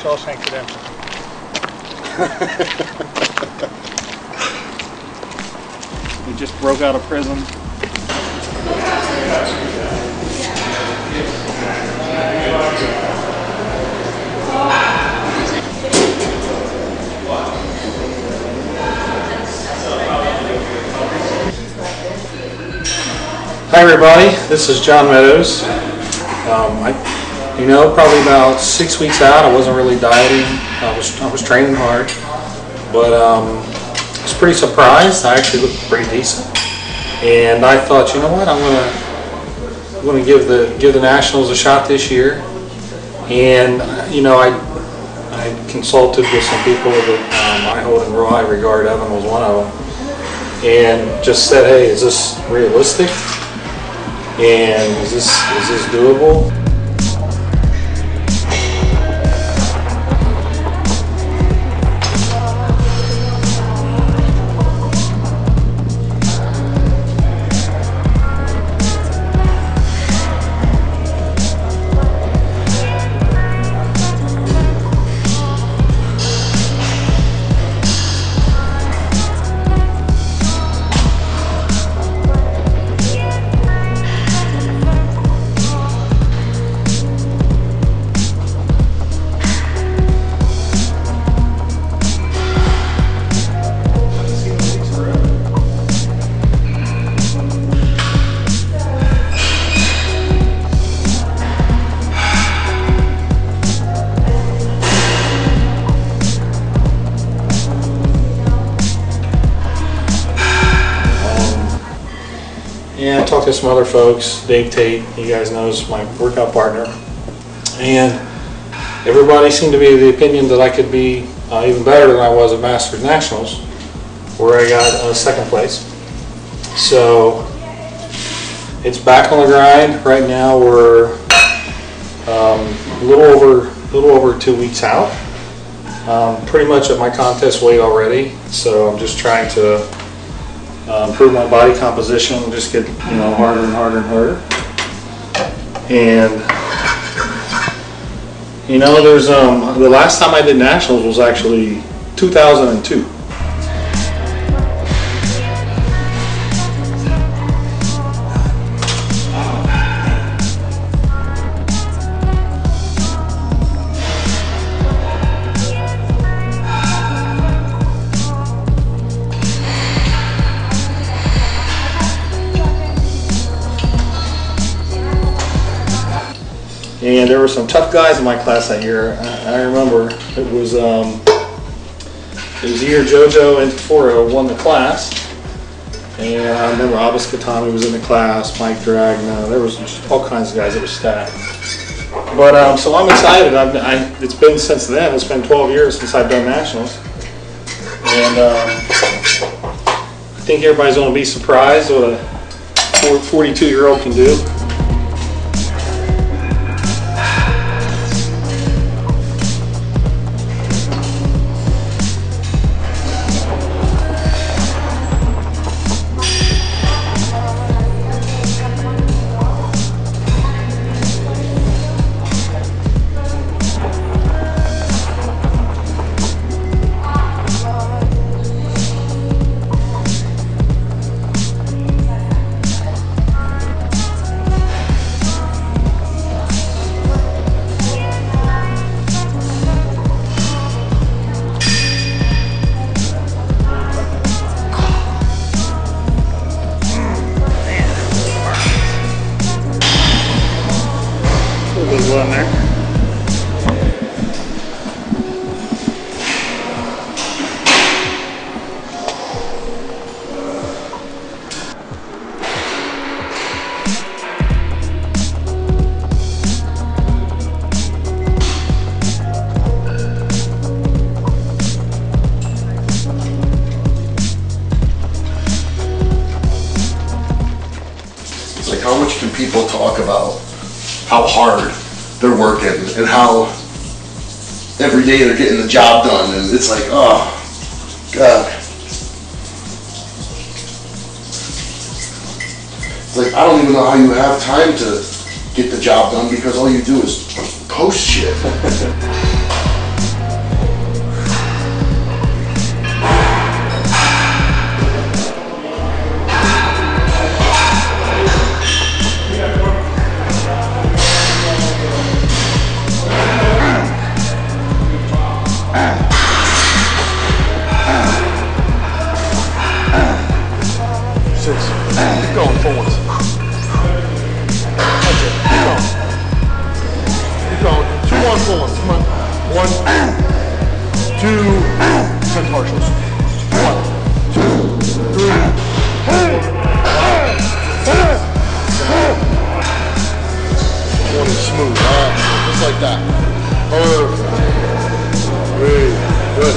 Shawshank Redemption. He just broke out of prison. Hi everybody, this is John Middousa. Probably about 6 weeks out, I wasn't really dieting. I was training hard, but I was pretty surprised. I actually looked pretty decent, and I thought, you know what, I'm gonna give the Nationals a shot this year. And I consulted with some people that I hold in raw high regard. Evan was one of them, and just said, hey, is this realistic? And is this doable? And I talked to some other folks. Dave Tate, you guys know, is my workout partner, and everybody seemed to be of the opinion that I could be even better than I was at Masters Nationals, where I got second place. So it's back on the grind. Right now we're a little over 2 weeks out. Pretty much at my contest weight already. So I'm just trying to improve my body composition, just get harder and harder and harder. And there's the last time I did Nationals was actually 2002. And there were some tough guys in my class that year. I remember it was the year JoJo and Taforo won the class, and I remember Abbas Katami was in the class, Mike Dragna. There was just all kinds of guys that were stacked. But so I'm excited. It's been since then. It's been 12 years since I've done Nationals, and I think everybody's going to be surprised what a 42-year-old can do. One there. It's like, how much can people talk about how hard they're working and how every day they're getting the job done, and it's like, oh God. It's like, I don't even know how you have time to get the job done because all you do is post shit. Full ones. Come on. 1, 2, 10 partials. 1, 2, 3, 4. Smooth. Just like that. Perfect. Great. Good.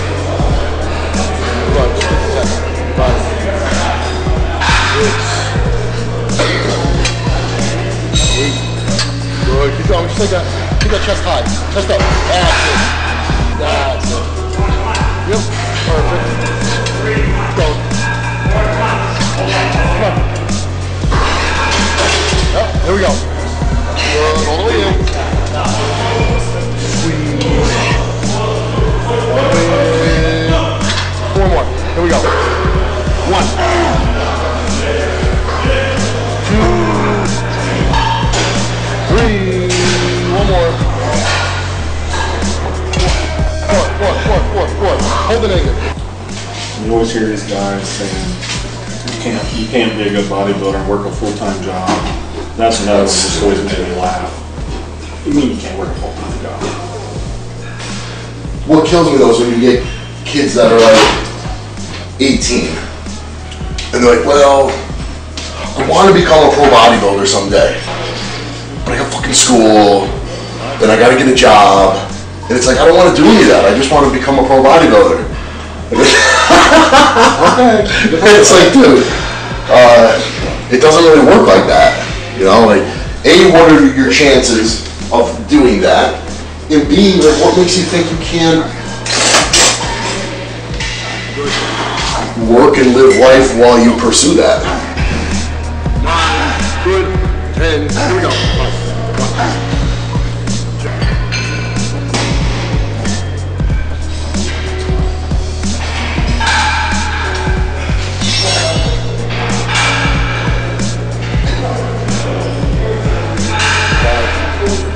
Come on, just get the 10. 5, 6, 8. Good. Keep going. Just like that. Keep that chest high. Chest up. That's it. That's it. Yep. Perfect. Keep going. Come on. Yep. There we go. Good. All the way in. Squeeze. 4 more. Here we go. 1, 2, 3. 1 more. 4. Hold the negative. You always hear these guys saying you can't be a good bodybuilder and work a full-time job. That's another one that just always made me laugh. You mean you can't work a full-time job? What kills me though is when you get kids that are like 18 and they're like, well, I want to become a pro bodybuilder someday, but I got fucking school, then I got to get a job, and it's like, I don't want to do any of that. I just want to become a pro bodybuilder. Okay. It's like, dude, it doesn't really work like that. You know, like, A, what are your chances of doing that? And B, like, what makes you think you can work and live life while you pursue that? 9, good, 10, here we go.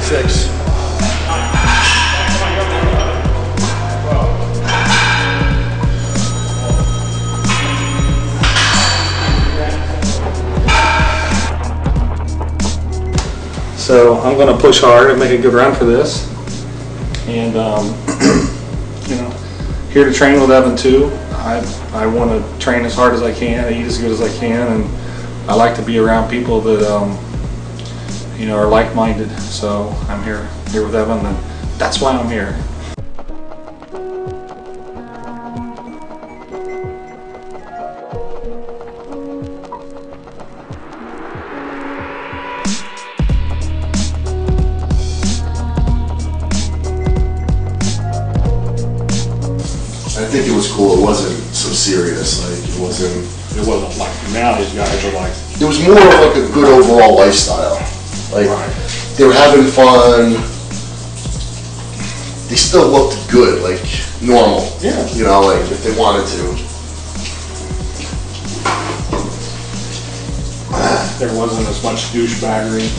6. So I'm going to push hard and make a good run for this. And you know, here to train with Evan too. I want to train as hard as I can, eat as good as I can, and I like to be around people that you know, are like-minded. So I'm here with Evan, and that's why I'm here. I think it was cool. It wasn't so serious. Like, it wasn't like now these guys are like. It was more of like a good overall lifestyle. Like, right. They were having fun. They still looked good, like normal. Yeah. You know, like if they wanted to. There wasn't as much douchebaggery,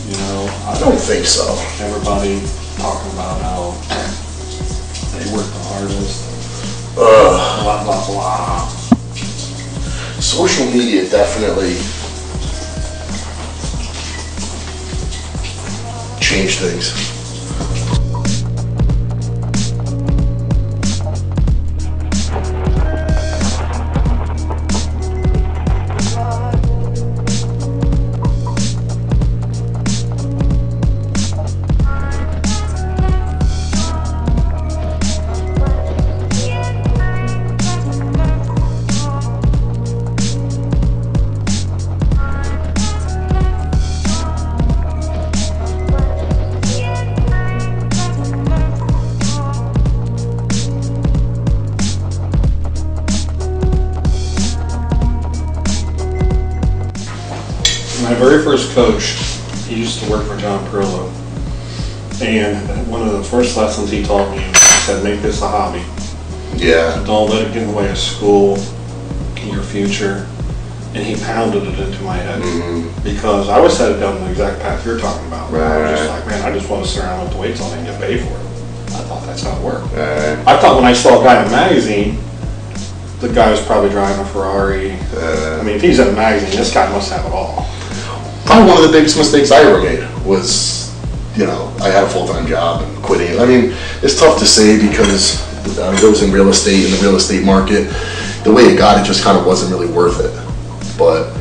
you know. I don't think so. Everybody talking about how they work the hardest. Blah, blah, blah. Social media definitely changed things. My very first coach, he used to work for John Perillo, and one of the first lessons he taught me, he said, make this a hobby. Yeah. Don't let it get in the way of school, your future, and he pounded it into my head. Because I was headed down the exact path you're talking about. Right. I was just like, man, I just want to sit around with the weights on and get paid for it. I thought that's how it worked. Right. I thought when I saw a guy in a magazine, the guy was probably driving a Ferrari. I mean, if he's in a magazine, this guy must have it all. Probably one of the biggest mistakes I ever made was you know, I had a full-time job and quitting. I mean, it's tough to say because I was in real estate, in the real estate market. The way it got, it just kind of wasn't really worth it. But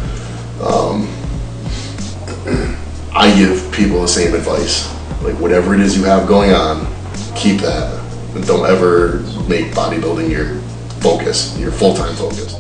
I give people the same advice. Like, whatever it is you have going on, keep that. And don't ever make bodybuilding your focus, your full-time focus.